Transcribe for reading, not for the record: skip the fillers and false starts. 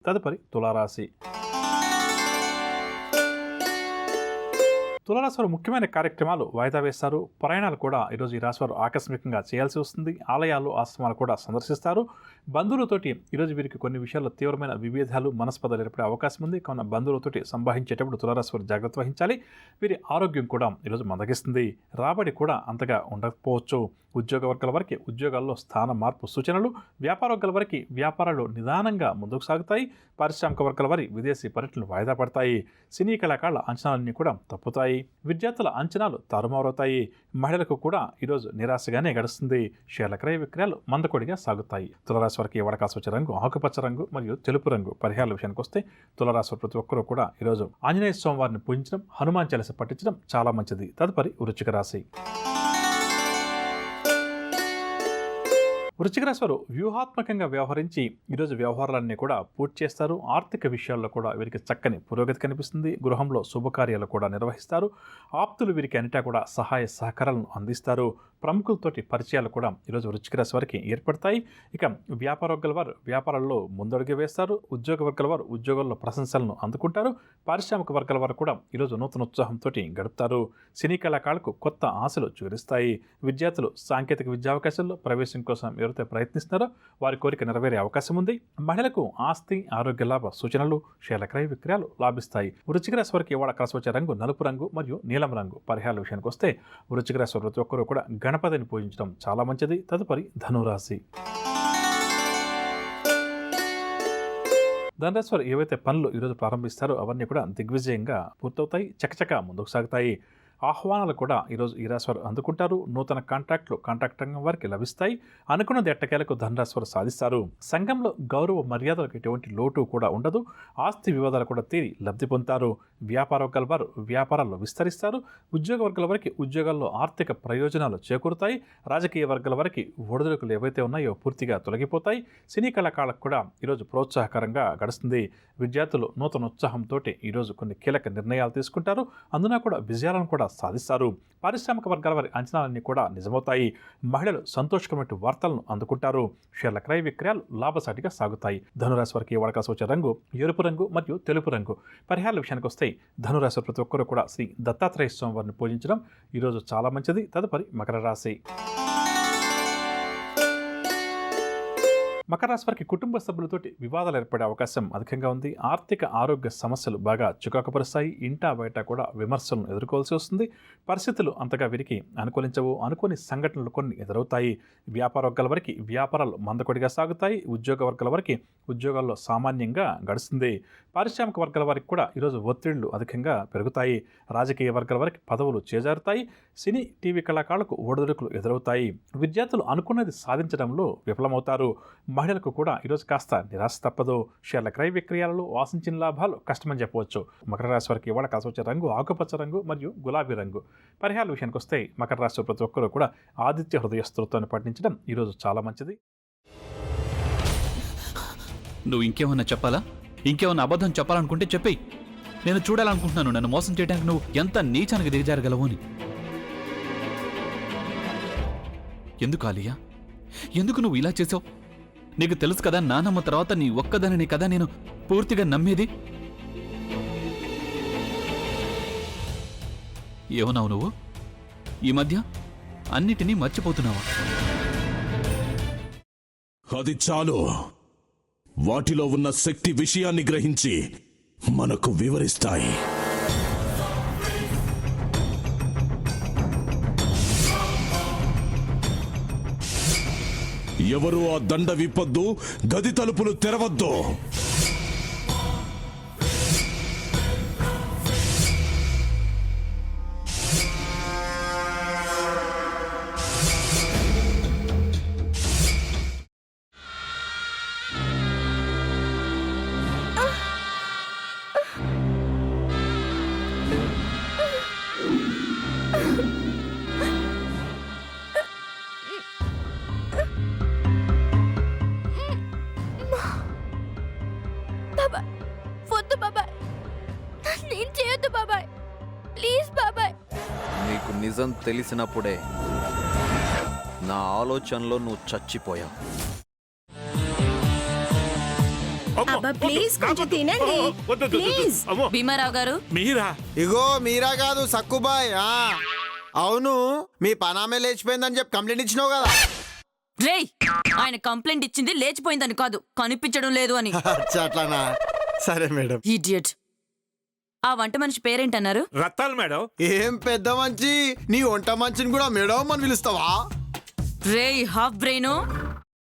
తదుపరి తులారాశి. తులారాశి వారు ముఖ్యమైన కార్యక్రమాలు వాయిదా వేస్తారు. ప్రయాణాలు కూడా ఈరోజు ఈ రాశి వారు ఆకస్మికంగా చేయాల్సి వస్తుంది. ఆలయాలు, ఆశ్రమాలు కూడా సందర్శిస్తారు. బంధువులతోటి ఈరోజు వీరికి కొన్ని విషయాల్లో తీవ్రమైన విభేదాలు, మనస్పర్ధలు ఏర్పడే అవకాశం ఉంది. కావున బంధువులతోటి సంభాషించేటప్పుడు తులారాశి వారు జాగ్రత్త వహించాలి. వీరి ఆరోగ్యం కూడా ఈరోజు మందగిస్తుంది. రాబడి కూడా అంతగా ఉండకపోవచ్చు. ఉద్యోగ వర్గాల వరకు ఉద్యోగాల్లో స్థాన మార్పు సూచనలు. వ్యాపార వర్గాల వరకు వ్యాపారాలు నిదానంగా ముందుకు సాగుతాయి. పారిశ్రామిక వర్గాల వారి విదేశీ పర్యటనలు వాయిదా పడతాయి. సినీ కళాకారుల అంచనాలన్నీ కూడా తప్పుతాయి. విద్యార్థుల అంచనాలు తారుమారవుతాయి. మహిళలకు కూడా ఈరోజు నిరాశగానే గడుస్తుంది. షేర్ల క్రయ విక్రయాలు మందకొడిగా సాగుతాయి. తులారాశి వారికి వడకాసు వచ్చే రంగు ఆకుపచ్చ రంగు మరియు తెలుపు రంగు. పరిహారాల విషయానికి వస్తే తులారాశి వారు ప్రతి ఒక్కరూ కూడా ఈరోజు ఆంజనేయ స్వామి వారిని పూజించడం, హనుమాన్ చాలీసా పఠించడం చాలా మంచిది. తదుపరి వృశ్చిక రాశి. వృశ్చిక రాశి వారు వ్యూహాత్మకంగా వ్యవహరించి ఈరోజు వ్యవహారాలన్నీ కూడా పూర్తి చేస్తారు. ఆర్థిక విషయాల్లో కూడా వీరికి చక్కని పురోగతి కనిపిస్తుంది. గృహంలో శుభకార్యాలు కూడా నిర్వహిస్తారు. ఆప్తులు వీరికి అన్నిటా కూడా సహాయ సహకారాలను అందిస్తారు. ప్రముఖులతోటి పరిచయాలు కూడా ఈరోజు వృశ్చిక రాశి వారికి ఏర్పడతాయి. ఇక వ్యాపార వర్గాల వారు వ్యాపారాల్లో ముందడుగు వేస్తారు. ఉద్యోగ వర్గాల వారు ఉద్యోగాల్లో ప్రశంసలను అందుకుంటారు. పారిశ్రామిక వర్గాల వారు కూడా ఈరోజు నూతన ఉత్సాహంతో గడుపుతారు. సినీ కళాకారులకు కొత్త ఆశలు చూరిస్తాయి. విద్యార్థులు సాంకేతిక విద్యా అవకాశాల్లో ప్రవేశం కోసం ఎవరైతే ప్రయత్నిస్తున్నారో వారి కోరిక నెరవేరే అవకాశం ఉంది. మహిళలకు ఆస్తి, ఆరోగ్య లాభ సూచనలు, షేర్ల క్రయ విక్రయాలు లాభిస్తాయి. వృశ్చిక రాశి వారికి ఇవాళ కలిసి వచ్చే రంగు నలుపు రంగు మరియు నీలం రంగు. పరిహారాల విషయానికి వస్తే వృశ్చిక రాశి వారు ప్రతి ఒక్కరూ కూడా గణపతిని పూజించడం చాలా మంచిది. తదుపరి ధనురాశి. ధనురాశి వారు ఏవైతే పనులు ఈరోజు ప్రారంభిస్తారో అవన్నీ కూడా దిగ్విజయంగా పూర్తవుతాయి. చకచక ముందుకు సాగుతాయి. ఆహ్వానాలు కూడా ఈరోజు ఈ రాశి వారు అందుకుంటారు. నూతన కాంట్రాక్ట్ రంగం వారికి లభిస్తాయి. అనుకున్నది ఎట్టకేలకు ధనరాశి వారు సాధిస్తారు. సంఘంలో గౌరవ మర్యాదలకు ఎటువంటి లోటు కూడా ఉండదు. ఆస్తి వివాదాలు కూడా తీరి లబ్ధి పొందుతారు. వ్యాపార వర్గాల వారు వ్యాపారాల్లో విస్తరిస్తారు. ఉద్యోగ వర్గాల వరకు ఉద్యోగాల్లో ఆర్థిక ప్రయోజనాలు చేకూరుతాయి. రాజకీయ వర్గాల వరకు ఒడిదుడుకులు ఏవైతే ఉన్నాయో పూర్తిగా తొలగిపోతాయి. సినీ కళాకారులకు కూడా ఈరోజు ప్రోత్సాహకరంగా గడుస్తుంది. విద్యార్థులు నూతన ఉత్సాహంతో ఈరోజు కొన్ని కీలక నిర్ణయాలు తీసుకుంటారు. అందున కూడా విజయాలను కూడా సాధిస్తారు. పారిశ్రామిక వర్గాల వారి అంచనాలన్నీ కూడా నిజమవుతాయి. మహిళలు సంతోషకరమైన వార్తలను అందుకుంటారు. షేర్ల క్రయ విక్రయాలు లాభసాటిగా సాగుతాయి. ధనురాశి వారికి వడకాసు వచ్చే రంగు ఎరుపు రంగు మరియు తెలుపు రంగు. పరిహారాల విషయానికి వస్తే ధనురాశి ప్రతి ఒక్కరూ కూడా శ్రీ దత్తాత్రేయ స్వామి వారిని పూజించడం ఈరోజు చాలా మంచిది. తదుపరి మకర రాశి. మకర రాశి వారికి కుటుంబ సభ్యులతోటి వివాదాలు ఏర్పడే అవకాశం అధికంగా ఉంది. ఆర్థిక ఆరోగ్య సమస్యలు బాగా చికాకుపరుస్తాయి. ఇంటా బయట కూడా విమర్శలను ఎదుర్కోవాల్సి వస్తుంది. పరిస్థితులు అంతగా వీరికి అనుకూలించవు. అనుకోని సంఘటనలు కొన్ని ఎదురవుతాయి. వ్యాపార వర్గాల వరకు వ్యాపారాలు మందకొడిగా సాగుతాయి. ఉద్యోగ వర్గాల వరకు ఉద్యోగాల్లో సామాన్యంగా గడుస్తుంది. పారిశ్రామిక వర్గాల వారికి కూడా ఈరోజు ఒత్తిళ్లు అధికంగా పెరుగుతాయి. రాజకీయ వర్గాల వరకు పదవులు చేజారుతాయి. సినీ, టీవీ కళాకారులకు ఒడిదుడుకులు ఎదురవుతాయి. విద్యార్థులు అనుకున్నది సాధించడంలో విఫలమవుతారు. మహిళలకు కూడా ఈరోజు కాస్త నిరాశ తప్పదు. షేర్ల క్రయ విక్రయాలలో ఆశించిన లాభాలు కష్టమని చెప్పవచ్చు. మకర రాశి వారికి ఇవాళ కలిసి వచ్చే రంగు ఆకుపచ్చ రంగు మరియు గులాబీ రంగు. పరిహారాల విషయానికి వస్తే మకర రాశి ప్రతి ఒక్కరూ కూడా ఆదిత్య హృదయ స్తోత్రాన్ని పఠించడం ఈరోజు చాలా మంచిది. నువ్వు ఇంకేమన్నా చెప్పాలా? ఇంకేమన్నా అబద్ధం చెప్పాలనుకుంటే చెప్పేయి. నేను చూడాలనుకుంటున్నాను నన్ను మోసం చేయడానికి నువ్వు ఎంత నీచానికి దిగజారగలవు అని. ఎందుకు ఆలియా, ఎందుకు నువ్వు ఇలా చేసావు? నీకు తెలుసు కదా నానమ్మ తర్వాత నీ ఒక్కదానిని కదా నేను పూర్తిగా నమ్మేది. ఏమన్నావు నువ్వు? ఈ మధ్య అన్నిటినీ మర్చిపోతున్నావా? అది చాలు. వాటిలో ఉన్న శక్తి విషయాన్ని గ్రహించి మనకు వివరిస్తాయి. ఎవరు ఆ దండ విప్పొద్దు, గది తలుపులు తెరవద్దు. నీకు నిజం తెలిసినప్పుడే నా ఆలోచనలో నువ్వు చచ్చిపోయావు. అబ్బా ప్లీజ్ కొంచెం తినండి ప్లీజ్. భీమారావు గారు మీరా? ఇగో మీరా కాదు సక్కుబాయ్. అవును, మీ పనామే లేచిపోయిందని చెప్పి కంప్లైంట్ ఇచ్చినావు కదా. రేయ్, ఆయన కంప్లైంట్ ఇచ్చింది లేచిపోయిందని కాదు, కనిపించడం లేదు అని. అచ్చా, అట్లానా? సరే మేడం. ఇడియట్. ఆ వంట మనిషి పేరేంటన్నారు? రత్తాలు మేడం. ఏం పెద్ద మంచి, నీ వంట మంచిని కూడా మేడం అని పిలుస్తావా? రేయ్ హాఫ్ బ్రెయిన్,